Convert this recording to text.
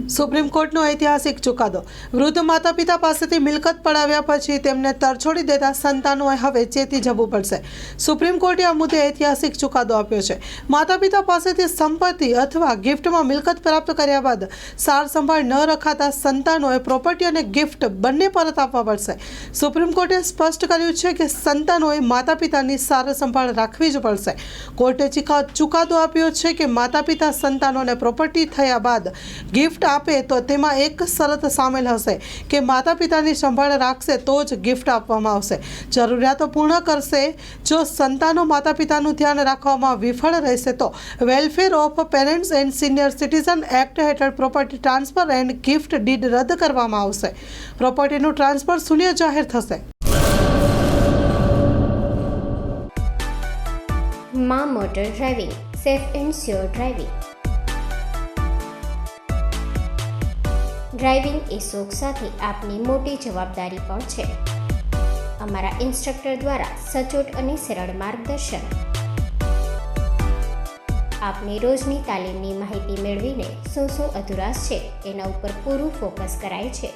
Supreme કોર્ટનો ઐતિહાસિક ચુકાદો। વૃદ્ધ માતા પિતા પાસેથી મિલકત પડાવ્યા પછી તેમને તરછોડી દેતા સંતાનોએ હવે ચેતી જવું પડશે। સુપ્રીમ કોર્ટે આ મુદ્દે ઐતિહાસિક ચુકાદો આપ્યો છે। માતા પિતા પાસેથી સંપત્તિ અથવા ગિફ્ટમાં મિલકત પ્રાપ્ત કર્યા બાદ સાર સંભાળ ન રખાતા સંતાનોએ પ્રોપર્ટી અને ગિફ્ટ બંને પરત આપવા પડશે। સુપ્રીમ કોર્ટે સ્પષ્ટ કર્યું છે કે સંતાનોએ માતા પિતાની સાર સંભાળ રાખવી જ પડશે। કોર્ટે ચુકાદો આપ્યો છે કે માતા પિતા સંતાનોને પ્રોપર્ટી થયા બાદ ગિફ્ટ આપે તો તેમાં એક શરત સામેલ હશે કે માતા પિતાની સંભાળ રાખશે તો જ ગિફ્ટ આપવામાં આવશે। જરૂરિયાતો પૂર્ણ કરશે। જો સંતાનો માતા પિતાનું ધ્યાન રાખવામાં વિફળ રહેશે તો welfare of parents and senior citizen act હેઠળ property transfer and gift deed રદ કરવામાં આવશે। પ્રોપર્ટીનું ટ્રાન્સફર શૂન્ય જાહેર થશે। માં motor driving, safe and sure driving. Driving એ શોખ સાથે આપની મોટી જવાબદારી પણ છે। અમારા ઇન્સ્ટ્રક્ટર દ્વારા સચોટ અને સરળ માર્ગદર્શન આપની રોજની તાલીમની માહિતી મેળવીને શું અધુરાશ છે એના ઉપર પૂરું ફોકસ કરાય છે।